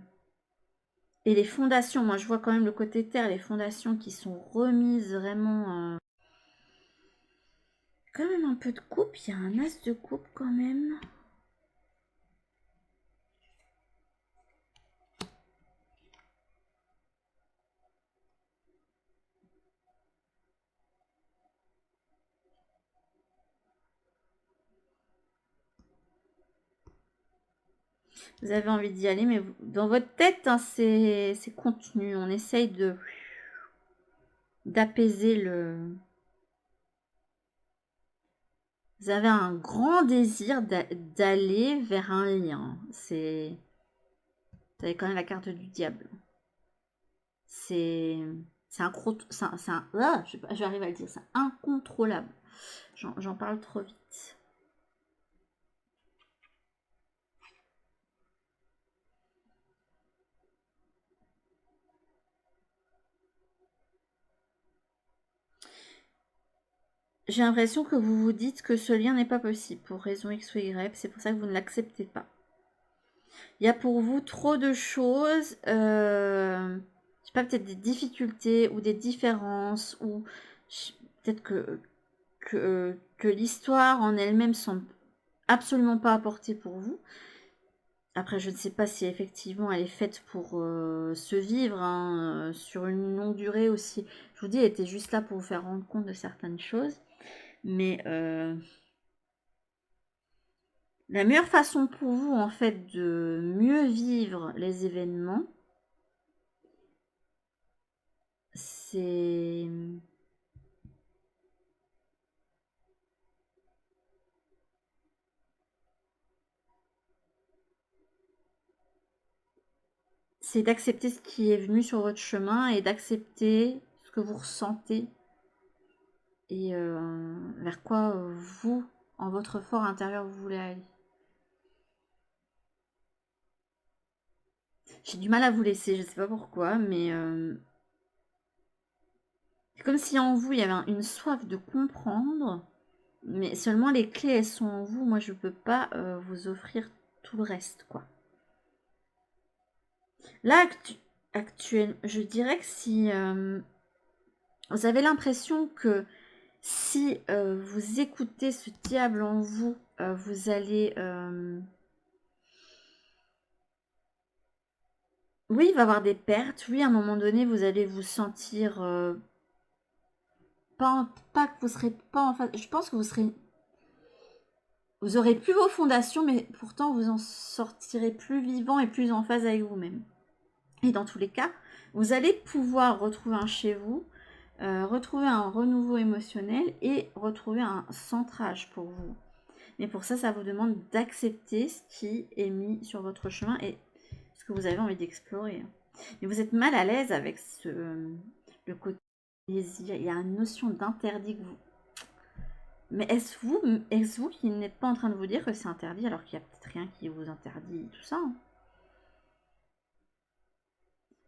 [SPEAKER 1] Et les fondations, moi je vois quand même le côté terre, les fondations qui sont remises vraiment... Quand même un peu de coupe, il y a un as de coupe quand même. Vous avez envie d'y aller, mais dans votre tête, hein, c'est contenu. On essaye d'apaiser le... Vous avez un grand désir d'aller vers un lien. Vous avez quand même la carte du diable. C'est j'arrive à le dire, c'est incontrôlable. J'en parle trop vite. J'ai l'impression que vous vous dites que ce lien n'est pas possible pour raison X ou Y. C'est pour ça que vous ne l'acceptez pas. Il y a pour vous trop de choses. Je sais pas, peut-être des difficultés ou des différences ou peut-être que que l'histoire en elle-même semble absolument pas apportée pour vous. Après, je ne sais pas si effectivement elle est faite pour se vivre hein, sur une longue durée aussi. Je vous dis, elle était juste là pour vous faire rendre compte de certaines choses. Mais la meilleure façon pour vous, en fait, de mieux vivre les événements, c'est d'accepter ce qui est venu sur votre chemin et d'accepter ce que vous ressentez et vers quoi vous, en votre fort intérieur, vous voulez aller. J'ai du mal à vous laisser, je sais pas pourquoi, mais c'est comme si en vous, il y avait une soif de comprendre, mais seulement les clés, elles sont en vous. Moi, je peux pas vous offrir tout le reste, quoi. Là, actuellement, je dirais que si vous avez l'impression que si vous écoutez ce diable en vous, vous allez... oui, il va y avoir des pertes. Oui, à un moment donné, vous allez vous sentir... pas que vous serez pas en face... Je pense que vous serez... Vous aurez plus vos fondations, mais pourtant vous en sortirez plus vivant et plus en phase avec vous-même. Et dans tous les cas, vous allez pouvoir retrouver un chez vous, retrouver un renouveau émotionnel et retrouver un centrage pour vous. Mais pour ça, ça vous demande d'accepter ce qui est mis sur votre chemin et ce que vous avez envie d'explorer. Mais vous êtes mal à l'aise avec le côté désir. Il y a une notion d'interdit que vous... Mais est-ce vous qui n'êtes pas en train de vous dire que c'est interdit alors qu'il n'y a peut-être rien qui vous interdit tout ça hein.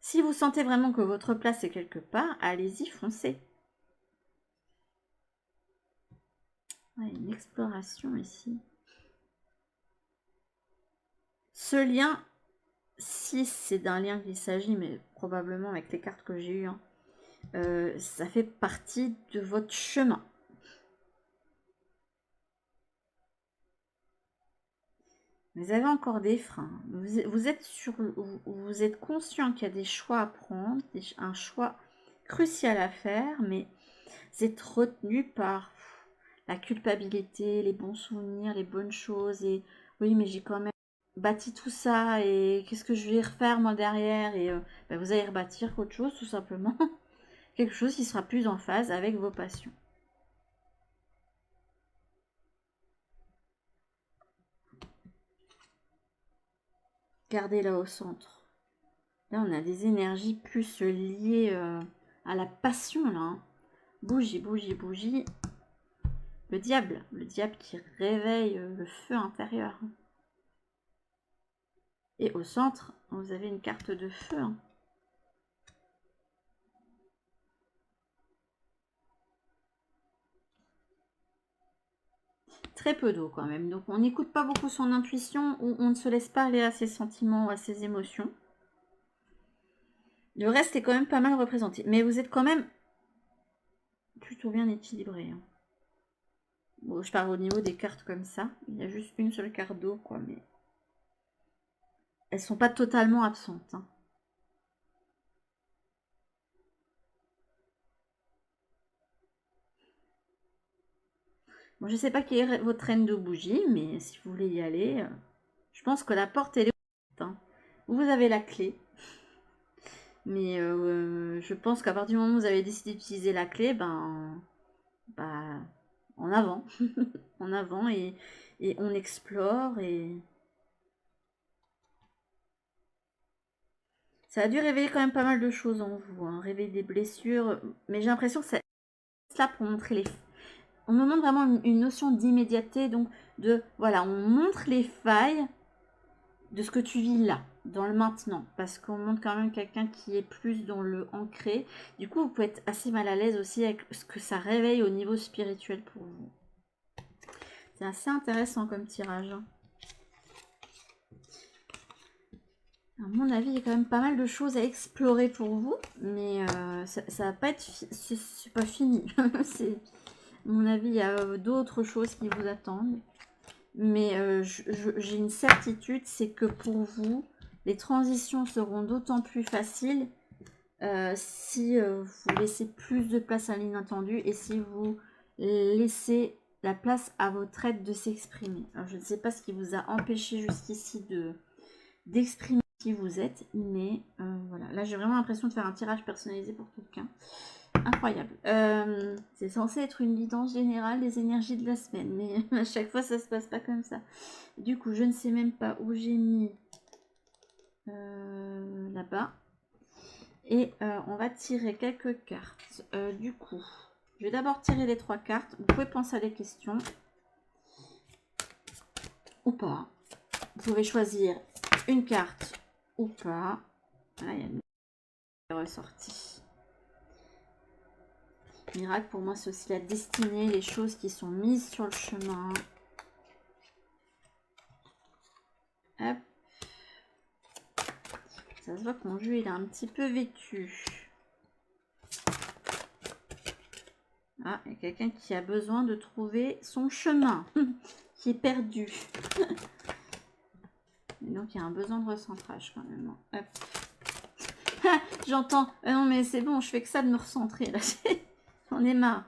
[SPEAKER 1] Si vous sentez vraiment que votre place est quelque part, allez-y, foncez. Ouais, une exploration ici. Ce lien, si c'est d'un lien qu'il s'agit, mais probablement avec les cartes que j'ai eues, hein, ça fait partie de votre chemin. Vous avez encore des freins. Vous êtes conscient qu'il y a des choix à prendre, un choix crucial à faire, mais vous êtes retenu par la culpabilité, les bons souvenirs, les bonnes choses. Et oui, mais j'ai quand même bâti tout ça et qu'est-ce que je vais refaire moi derrière et vous allez rebâtir autre chose tout simplement. Quelque chose qui sera plus en phase avec vos passions. Gardez-la au centre. Là, on a des énergies plus liées à la passion, là. Hein. Bougie, bougie, bougie. Le diable qui réveille le feu intérieur. Et au centre, vous avez une carte de feu. Hein. Très peu d'eau quand même. Donc on n'écoute pas beaucoup son intuition ou on ne se laisse pas aller à ses sentiments ou à ses émotions. Le reste est quand même pas mal représenté. Mais vous êtes quand même plutôt bien équilibré. Hein. Bon, je parle au niveau des cartes comme ça. Il y a juste une seule carte d'eau, quoi. Mais elles sont pas totalement absentes. Hein. Bon, je sais pas quelle est votre reine de bougie, mais si vous voulez y aller, je pense que la porte elle est ouverte. Hein. Vous avez la clé. Mais je pense qu'à partir du moment où vous avez décidé d'utiliser la clé, bah, en avant. En avant et on explore et... Ça a dû réveiller quand même pas mal de choses en vous, hein. Réveiller des blessures. Mais j'ai l'impression que c'est là pour montrer les... On me montre vraiment une notion d'immédiateté, donc de... Voilà, on montre les failles de ce que tu vis là, dans le maintenant. Parce qu'on montre quand même quelqu'un qui est plus dans le ancré. Du coup, vous pouvez être assez mal à l'aise aussi avec ce que ça réveille au niveau spirituel pour vous. C'est assez intéressant comme tirage. Hein. À mon avis, il y a quand même pas mal de choses à explorer pour vous, mais ça va pas être... c'est pas fini. À mon avis, il y a d'autres choses qui vous attendent. Mais j'ai une certitude, c'est que pour vous, les transitions seront d'autant plus faciles si vous laissez plus de place à l'inattendu et si vous laissez la place à votre aide de s'exprimer. Alors, je ne sais pas ce qui vous a empêché jusqu'ici d'exprimer qui vous êtes, mais voilà. Là, j'ai vraiment l'impression de faire un tirage personnalisé pour quelqu'un. Incroyable. C'est censé être une guidance générale des énergies de la semaine, mais à chaque fois, ça se passe pas comme ça. Du coup, je ne sais même pas où j'ai mis là-bas. Et on va tirer quelques cartes. Du coup, je vais d'abord tirer les 3 cartes. Vous pouvez penser à des questions. Ou pas. Vous pouvez choisir une carte ou pas. Ah, il y a une ressortie. Miracle, pour moi, c'est aussi la destinée, les choses qui sont mises sur le chemin. Hop. Ça se voit que mon jeu, il est un petit peu vêtu. Ah, il y a quelqu'un qui a besoin de trouver son chemin, qui est perdu. Et donc, il y a un besoin de recentrage quand même. Hop. J'entends. Non, mais c'est bon, je fais que ça de me recentrer. Là, j'en ai marre.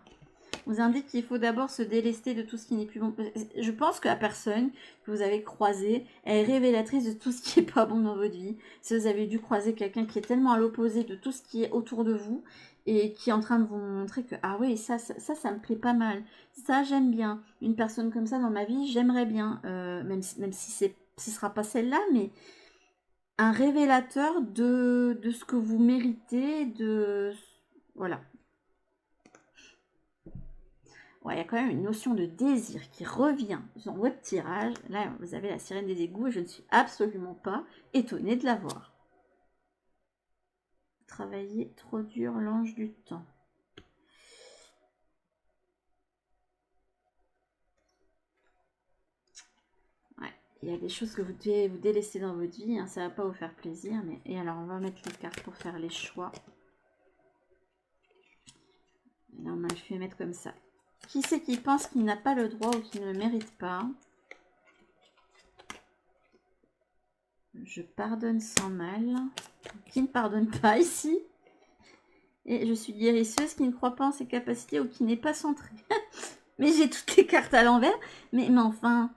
[SPEAKER 1] On vous indique qu'il faut d'abord se délester de tout ce qui n'est plus bon. Je pense que la personne que vous avez croisée est révélatrice de tout ce qui n'est pas bon dans votre vie. Si vous avez dû croiser quelqu'un qui est tellement à l'opposé de tout ce qui est autour de vous et qui est en train de vous montrer que ah oui, ça me plaît pas mal. Ça, j'aime bien. Une personne comme ça dans ma vie, j'aimerais bien. Même si ce ne sera pas celle-là, mais un révélateur de ce que vous méritez, voilà. Ouais, il y a quand même une notion de désir qui revient dans votre tirage. Là, vous avez la sirène des égouts et je ne suis absolument pas étonnée de la voir. Travailler trop dur, l'ange du temps. Ouais, il y a des choses que vous devez vous délaisser dans votre vie. Hein, ça ne va pas vous faire plaisir. Mais... Et alors, on va mettre les cartes pour faire les choix. Et là, on m'a fait mettre comme ça. Qui c'est qui pense qu'il n'a pas le droit ou qu'il ne le mérite pas? Je pardonne sans mal. Qui ne pardonne pas ici? Et je suis guérisseuse qui ne croit pas en ses capacités ou qui n'est pas centrée. Mais j'ai toutes les cartes à l'envers. Mais enfin,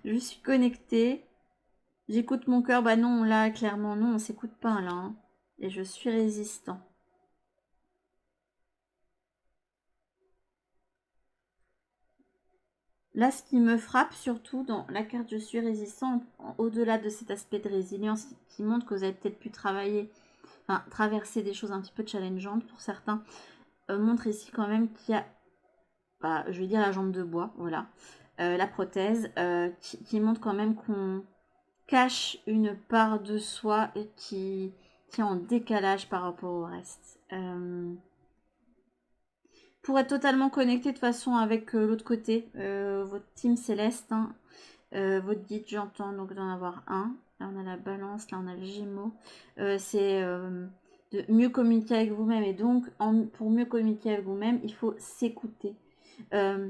[SPEAKER 1] je suis connectée. J'écoute mon cœur. Bah non, là, clairement, non, on s'écoute pas, là. Hein. Et je suis résistant. Là, ce qui me frappe surtout dans la carte je suis résistant, au-delà de cet aspect de résilience qui montre que vous avez peut-être pu travailler, enfin traverser des choses un petit peu challengeantes pour certains, montre ici quand même qu'il y a, bah, je vais dire la jambe de bois, voilà, la prothèse, qui montre quand même qu'on cache une part de soi et qui est en décalage par rapport au reste. Pour être totalement connecté de toute façon avec l'autre côté, votre team céleste, hein, votre guide, j'entends donc d'en avoir un. Là, on a la balance, là, on a le gémeaux. C'est de mieux communiquer avec vous-même. Et donc, pour mieux communiquer avec vous-même, il faut s'écouter. Quand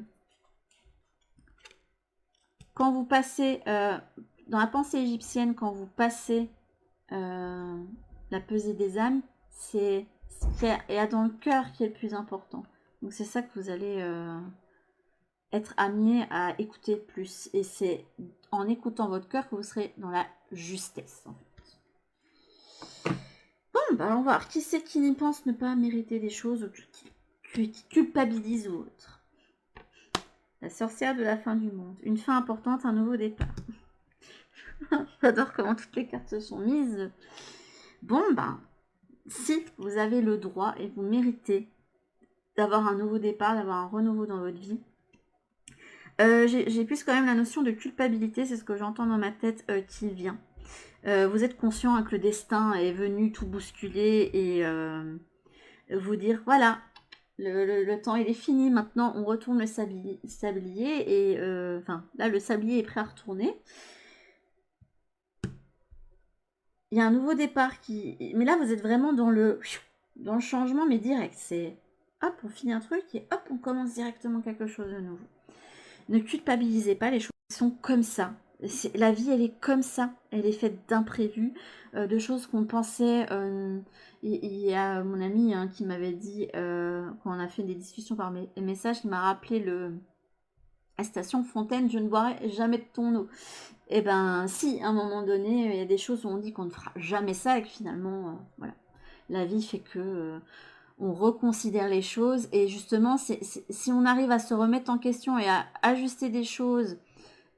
[SPEAKER 1] vous passez, dans la pensée égyptienne, quand vous passez la pesée des âmes, c'est ce qu'il y a dans le cœur qui est le plus important. Donc, c'est ça que vous allez être amené à écouter plus. Et c'est en écoutant votre cœur que vous serez dans la justesse, en fait. Bon, bah, on va voir qui c'est qui n'y pense ne pas mériter des choses ou qui culpabilise ou autre. La sorcière de la fin du monde. Une fin importante, un nouveau départ. J'adore comment toutes les cartes se sont mises. Bon, bah, si vous avez le droit et vous méritez d'avoir un nouveau départ, d'avoir un renouveau dans votre vie, j'ai plus quand même la notion de culpabilité, c'est ce que j'entends dans ma tête qui vient. Vous êtes conscient que le destin est venu tout bousculer et vous dire, voilà, le temps il est fini, maintenant on retourne le sablier et enfin là le sablier est prêt à retourner. Il y a un nouveau départ qui... Mais là vous êtes vraiment dans le changement mais direct, c'est hop, on finit un truc et hop, on commence directement quelque chose de nouveau. Ne culpabilisez pas, les choses sont comme ça. La vie, elle est comme ça. Elle est faite d'imprévus, de choses qu'on pensait. Il y a mon ami hein, qui m'avait dit, quand on a fait des discussions par message, qui m'a rappelé la station Fontaine, je ne boirai jamais de ton eau. Et ben si, à un moment donné, il y a des choses où on dit qu'on ne fera jamais ça et que finalement, voilà. La vie fait que on reconsidère les choses et justement, si on arrive à se remettre en question et à ajuster des choses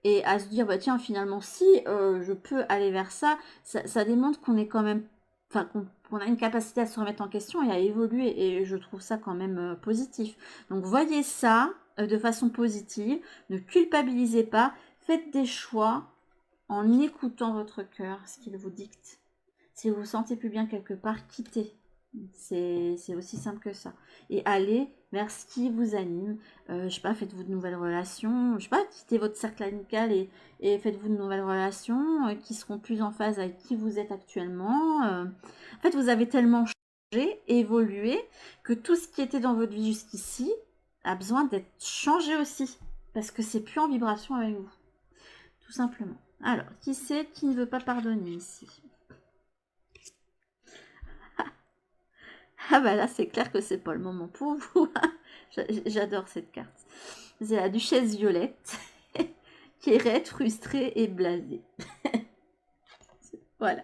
[SPEAKER 1] et à se dire, bah tiens, finalement, si je peux aller vers ça, ça démontre qu'on est quand même, enfin, qu'on a une capacité à se remettre en question et à évoluer et je trouve ça quand même positif. Donc, voyez ça de façon positive, ne culpabilisez pas, faites des choix en écoutant votre cœur, ce qu'il vous dicte. Si vous vous sentez plus bien quelque part, quittez. C'est aussi simple que ça. Et allez vers ce qui vous anime. Je sais pas, faites-vous de nouvelles relations. Je sais pas, quittez votre cercle amical et faites-vous de nouvelles relations qui seront plus en phase avec qui vous êtes actuellement. En fait, vous avez tellement changé, évolué, que tout ce qui était dans votre vie jusqu'ici a besoin d'être changé aussi. Parce que c'est plus en vibration avec vous. Tout simplement. Alors, qui c'est qui ne veut pas pardonner ici? Ah bah là, c'est clair que c'est pas le moment pour vous. J'adore cette carte. C'est la duchesse Violette, qui est raide, frustrée et blasée. Voilà.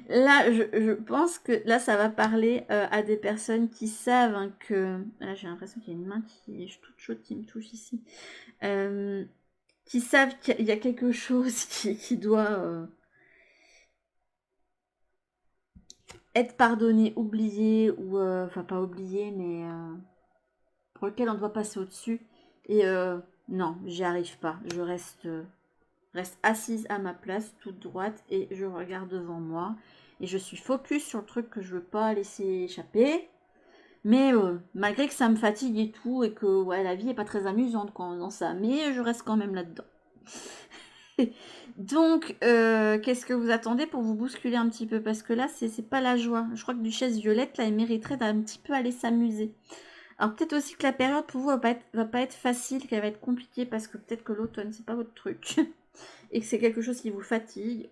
[SPEAKER 1] Là, je pense que là, ça va parler à des personnes qui savent hein, que... Là, j'ai l'impression qu'il y a une main qui est toute chaude qui me touche ici. Qui savent qu'il y a quelque chose qui doit... être pardonné, oublié, ou enfin pas oublié, mais pour lequel on doit passer au-dessus. Et non, j'y arrive pas. Je reste assise à ma place, toute droite, et je regarde devant moi. Et je suis focus sur le truc que je veux pas laisser échapper. Mais malgré que ça me fatigue et tout, et que ouais, la vie est pas très amusante quand on est dans ça, mais je reste quand même là-dedans. Donc, qu'est-ce que vous attendez pour vous bousculer un petit peu? Parce que là, c'est pas la joie. Je crois que Duchesse Violette, là, elle mériterait d'un petit peu aller s'amuser. Alors, peut-être aussi que la période pour vous va pas être facile, qu'elle va être compliquée, parce que peut-être que l'automne, c'est pas votre truc. Et que c'est quelque chose qui vous fatigue.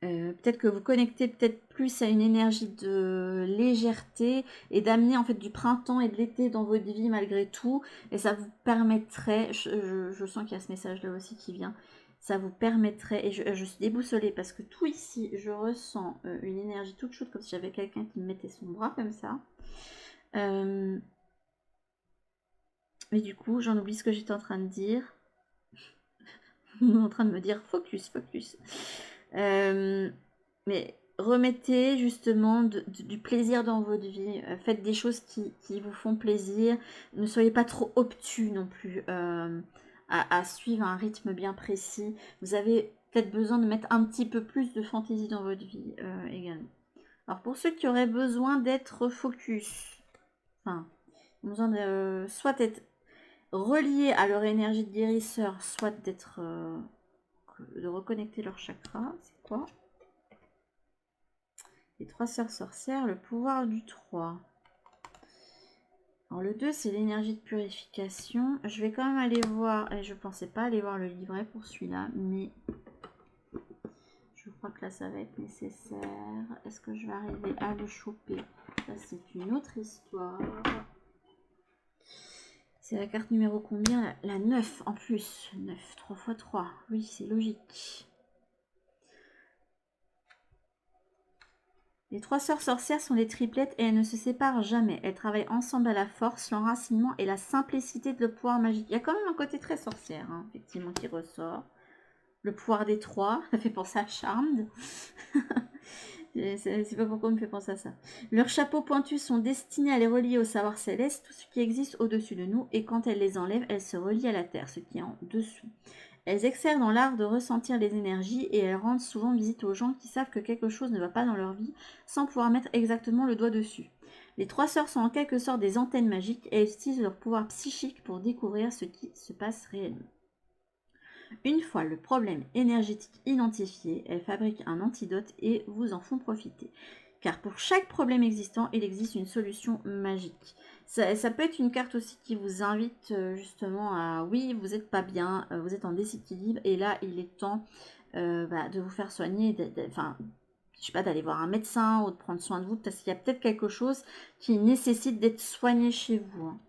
[SPEAKER 1] Peut-être que vous connectez peut-être plus à une énergie de légèreté et d'amener en fait du printemps et de l'été dans votre vie malgré tout. Et ça vous permettrait, je sens qu'il y a ce message là aussi qui vient, ça vous permettrait, et je suis déboussolée parce que tout ici, je ressens une énergie toute chaude comme si j'avais quelqu'un qui me mettait son bras comme ça. Mais du coup, j'en oublie ce que j'étais en train de dire. En train de me dire focus, focus. Mais remettez justement du plaisir dans votre vie. Faites des choses qui vous font plaisir. Ne soyez pas trop obtus non plus à suivre un rythme bien précis. Vous avez peut-être besoin de mettre un petit peu plus de fantaisie dans votre vie également. Alors pour ceux qui auraient besoin d'être focus, enfin, besoin de soit d'être reliés à leur énergie de guérisseur, soit d'être de reconnecter leur chakra. C'est quoi? Les 3 sœurs sorcières, le pouvoir du 3. Alors le 2, c'est l'énergie de purification. Je vais quand même aller voir, et je pensais pas aller voir le livret pour celui-là, mais je crois que là ça va être nécessaire. Est-ce que je vais arriver à le choper? Ça c'est une autre histoire. C'est la carte numéro combien? La 9 en plus. 9, 3 x 3. Oui, c'est logique. Les 3 sœurs sorcières sont des triplettes et elles ne se séparent jamais. Elles travaillent ensemble à la force, l'enracinement et la simplicité de le pouvoir magique. Il y a quand même un côté très sorcière, hein, effectivement, qui ressort. Le pouvoir des 3, ça fait penser à Charmed. C'est pas pourquoi on me fait penser à ça. Leurs chapeaux pointus sont destinés à les relier au savoir céleste, tout ce qui existe au-dessus de nous, et quand elles les enlèvent, elles se relient à la terre, ce qui est en dessous. Elles excellent dans l'art de ressentir les énergies et elles rendent souvent visite aux gens qui savent que quelque chose ne va pas dans leur vie sans pouvoir mettre exactement le doigt dessus. Les 3 sœurs sont en quelque sorte des antennes magiques et elles utilisent leur pouvoir psychique pour découvrir ce qui se passe réellement. Une fois le problème énergétique identifié, elles fabriquent un antidote et vous en font profiter. car pour chaque problème existant, il existe une solution magique. Ça peut être une carte aussi qui vous invite justement à, oui, vous n'êtes pas bien, vous êtes en déséquilibre, et là, il est temps de vous faire soigner, enfin, je sais pas, d'aller voir un médecin ou de prendre soin de vous, parce qu'il y a peut-être quelque chose qui nécessite d'être soigné chez vous. Hein.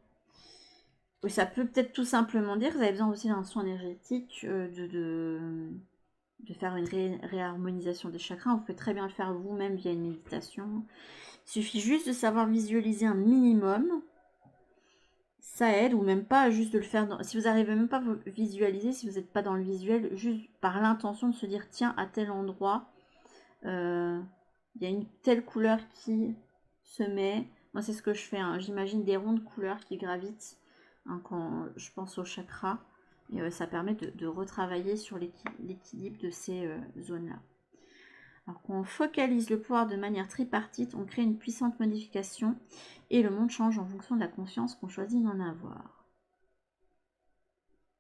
[SPEAKER 1] Oui, ça peut peut-être tout simplement dire que vous avez besoin aussi d'un soin énergétique, de faire une réharmonisation des chakras. Vous pouvez très bien le faire vous-même via une méditation. Il suffit juste de savoir visualiser un minimum. Ça aide, ou même pas, juste de le faire. Si vous n'arrivez même pas à vous visualiser, si vous n'êtes pas dans le visuel, juste par l'intention de se dire, tiens, à tel endroit, il y a une telle couleur qui se met. Moi, c'est ce que je fais. Hein. J'imagine des rondes couleurs qui gravitent quand je pense au chakra. Et ça permet de retravailler sur l'équilibre de ces zones-là. Alors qu'on focalise le pouvoir de manière tripartite, on crée une puissante modification et le monde change en fonction de la conscience qu'on choisit d'en avoir.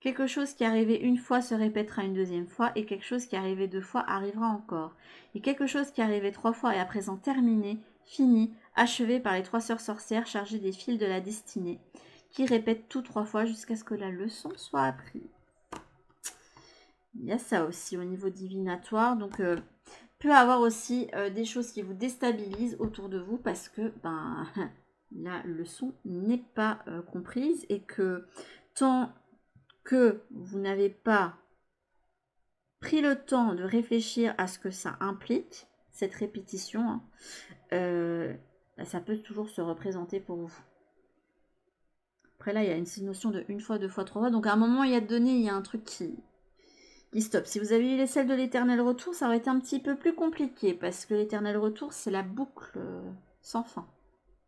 [SPEAKER 1] Quelque chose qui est arrivé une fois se répétera une deuxième fois, et quelque chose qui est arrivé 2 fois arrivera encore. Et quelque chose qui est arrivé 3 fois est à présent terminé, fini, achevé par les 3 sœurs sorcières chargées des fils de la destinée, qui répètent tout 3 fois jusqu'à ce que la leçon soit apprise. Il y a ça aussi au niveau divinatoire, donc peut avoir aussi des choses qui vous déstabilisent autour de vous parce que la leçon n'est pas comprise, et que tant que vous n'avez pas pris le temps de réfléchir à ce que ça implique, cette répétition, ça peut toujours se représenter pour vous. Après là, il y a une notion de une fois, 2 fois, 3 fois. Donc à un moment, il y a donné, il y a un truc qui stop. Si vous avez eu les celles de l'éternel retour, ça aurait été un petit peu plus compliqué, parce que l'éternel retour, c'est la boucle sans fin.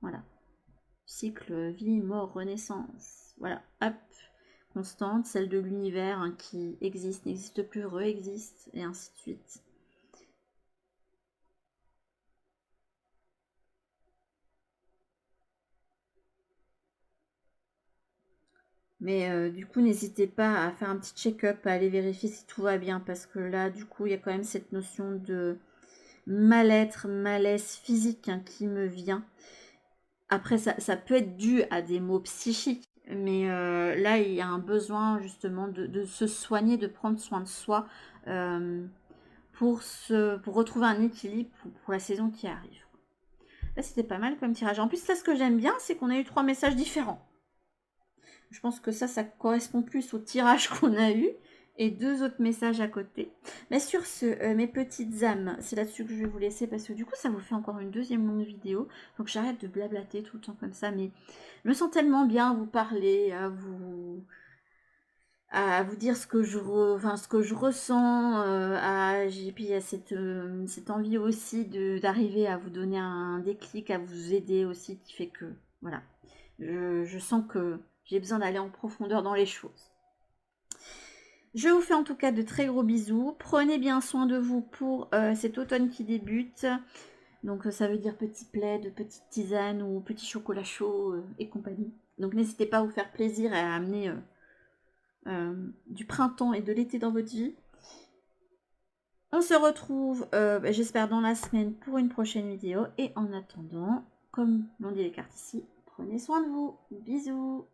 [SPEAKER 1] Voilà. Cycle, vie, mort, renaissance. Voilà. Hop. Constante, celle de l'univers qui existe, n'existe plus, re-existe, et ainsi de suite. Mais du coup, n'hésitez pas à faire un petit check-up, à aller vérifier si tout va bien, parce que là, du coup, il y a quand même cette notion de mal-être, malaise physique qui me vient. Après, ça peut être dû à des maux psychiques, mais là, il y a un besoin justement de se soigner, de prendre soin de soi pour retrouver un équilibre pour la saison qui arrive. Là, c'était pas mal comme tirage. En plus, là, ce que j'aime bien, c'est qu'on a eu 3 messages différents. Je pense que ça correspond plus au tirage qu'on a eu, et 2 autres messages à côté. Mais sur ce, mes petites âmes, c'est là-dessus que je vais vous laisser, parce que du coup, ça vous fait encore une deuxième longue vidéo. Donc j'arrête de blablater tout le temps comme ça, mais je me sens tellement bien à vous parler, à vous dire ce que je ressens, et puis il y a cette envie aussi d'arriver à vous donner un déclic, à vous aider aussi, qui fait que, voilà, je sens que j'ai besoin d'aller en profondeur dans les choses. Je vous fais en tout cas de très gros bisous. Prenez bien soin de vous pour cet automne qui débute. Donc ça veut dire petit plaid, petite tisane ou petit chocolat chaud et compagnie. Donc n'hésitez pas à vous faire plaisir et à amener du printemps et de l'été dans votre vie. On se retrouve, j'espère, dans la semaine pour une prochaine vidéo. Et en attendant, comme l'ont dit les cartes ici, prenez soin de vous. Bisous.